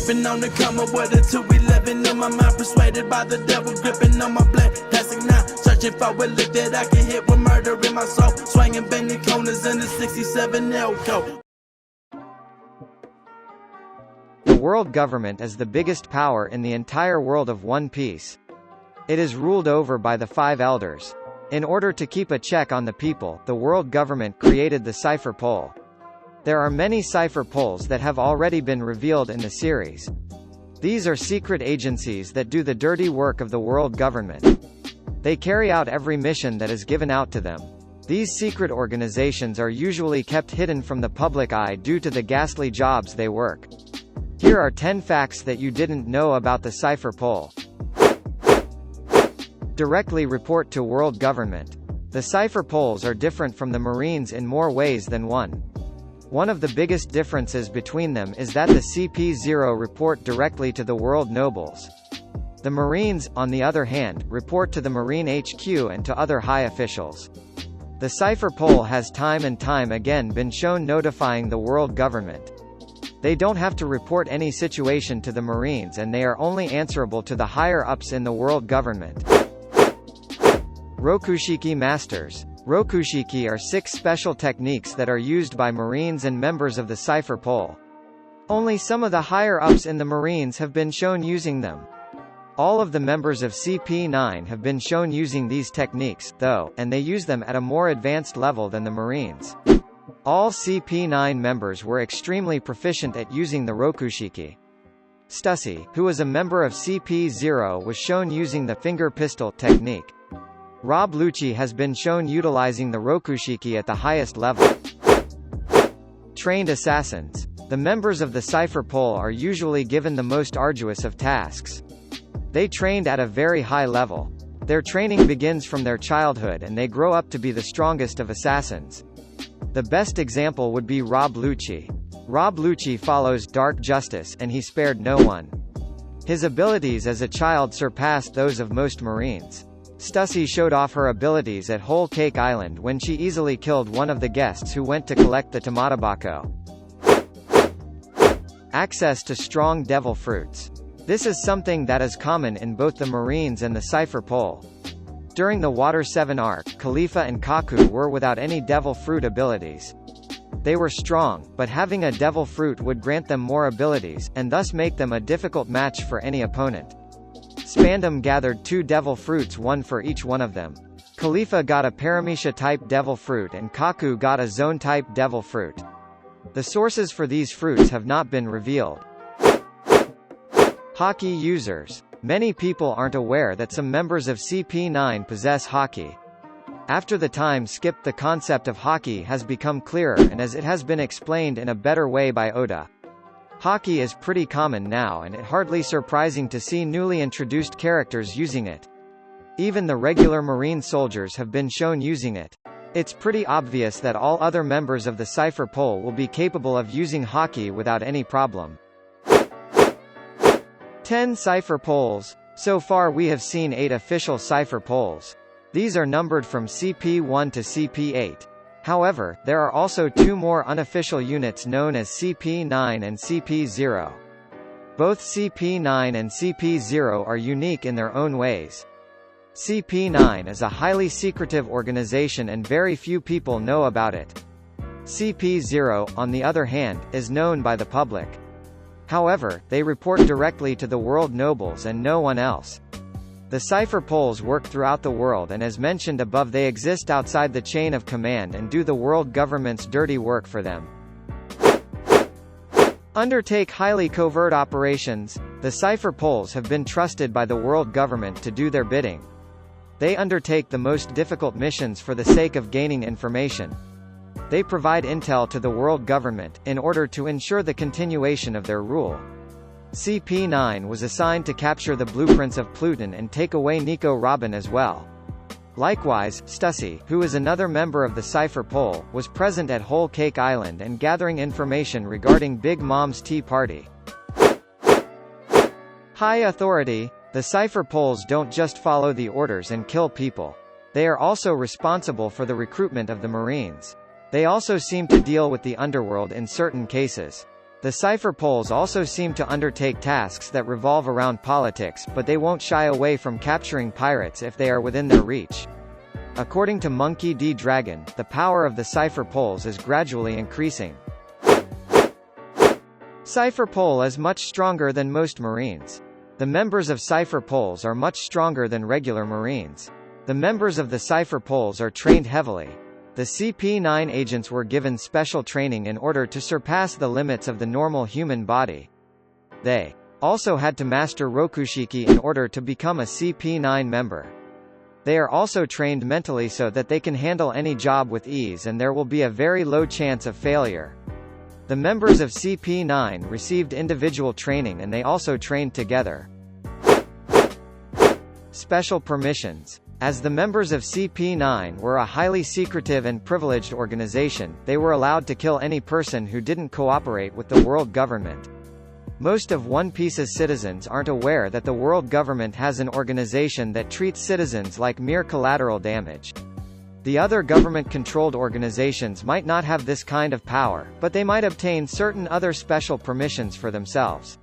Creeping on the corner with a 211 in my mind, persuaded by the devil, gripping on my black plastic now. Searching for a lick that I can hit with murder in my soul. Swinging banging corners in the 67 Elko. The world government is the biggest power in the entire world of One Piece. It is ruled over by the 5 elders. In order to keep a check on the people, the world government created the Cipher Pol. There are many Cipher Pols that have already been revealed in the series. These are secret agencies that do the dirty work of the world government. They carry out every mission that is given out to them. These secret organizations are usually kept hidden from the public eye due to the ghastly jobs they work. Here are 10 facts that you didn't know about the Cipher Pol. Directly report to world government. The Cipher Pols are different from the Marines in more ways than one. One of the biggest differences between them is that the CP0 report directly to the world nobles. The Marines, on the other hand, report to the Marine HQ and to other high officials. The Cipher Pol has time and time again been shown notifying the world government. They don't have to report any situation to the Marines, and they are only answerable to the higher-ups in the world government. Rokushiki Masters. Rokushiki are 6 special techniques that are used by Marines and members of the Cipher Pol. Only some of the higher-ups in the Marines have been shown using them. All of the members of CP9 have been shown using these techniques, though, and they use them at a more advanced level than the Marines. All CP9 members were extremely proficient at using the Rokushiki. Stussy, who was a member of CP0, was shown using the finger pistol technique. Rob Lucci has been shown utilizing the Rokushiki at the highest level. Trained assassins. The members of the Cipher Pol are usually given the most arduous of tasks. They trained at a very high level. Their training begins from their childhood and they grow up to be the strongest of assassins. The best example would be Rob Lucci. Rob Lucci follows Dark Justice, and he spared no one. His abilities as a child surpassed those of most Marines. Stussy showed off her abilities at Whole Cake Island when she easily killed one of the guests who went to collect the Tomatabako. Access to strong devil fruits. This is something that is common in both the Marines and the Cipher Pol. During the Water 7 arc, Khalifa and Kaku were without any devil fruit abilities. They were strong, but having a devil fruit would grant them more abilities, and thus make them a difficult match for any opponent. Spandam gathered 2 devil fruits, one for each one of them. Khalifa got a Paramecia-type devil fruit and Kaku got a Zone-type devil fruit. The sources for these fruits have not been revealed. Haki Users. Many people aren't aware that some members of CP9 possess Haki. After the time skipped, the concept of Haki has become clearer, and as it has been explained in a better way by Oda. Haki is pretty common now, and it's hardly surprising to see newly introduced characters using it. Even the regular Marine soldiers have been shown using it. It's pretty obvious that all other members of the Cipher Pol will be capable of using Haki without any problem. 10 Cipher Pols. So far we have seen 8 official Cipher Pols. These are numbered from CP1 to CP8. However, there are also 2 more unofficial units known as CP9 and CP0. Both CP9 and CP0 are unique in their own ways. CP9 is a highly secretive organization and very few people know about it. CP0, on the other hand, is known by the public. However, they report directly to the world nobles and no one else. The Cipher Pols work throughout the world, and as mentioned above, they exist outside the chain of command and do the world government's dirty work for them. Undertake highly covert operations. The Cipher Pols have been trusted by the world government to do their bidding. They undertake the most difficult missions for the sake of gaining information. They provide intel to the world government, in order to ensure the continuation of their rule. CP9 was assigned to capture the blueprints of Pluton and take away Nico Robin as well. Likewise, Stussy, who is another member of the Cipher Pol, was present at Whole Cake Island and gathering information regarding Big Mom's tea party. High authority. The Cipher Pols don't just follow the orders and kill people. They are also responsible for the recruitment of the Marines. They also seem to deal with the underworld in certain cases. The Cipher Pols also seem to undertake tasks that revolve around politics, but they won't shy away from capturing pirates if they are within their reach. According to Monkey D. Dragon, the power of the Cipher Pols is gradually increasing. Cipher Pol is much stronger than most Marines. The members of Cipher Pols are much stronger than regular Marines. The members of the Cipher Pols are trained heavily. The CP9 agents were given special training in order to surpass the limits of the normal human body. They also had to master Rokushiki in order to become a CP9 member. They are also trained mentally so that they can handle any job with ease and there will be a very low chance of failure. The members of CP9 received individual training and they also trained together. Special permissions. As the members of CP9 were a highly secretive and privileged organization, they were allowed to kill any person who didn't cooperate with the world government. Most of One Piece's citizens aren't aware that the world government has an organization that treats citizens like mere collateral damage. The other government-controlled organizations might not have this kind of power, but they might obtain certain other special permissions for themselves.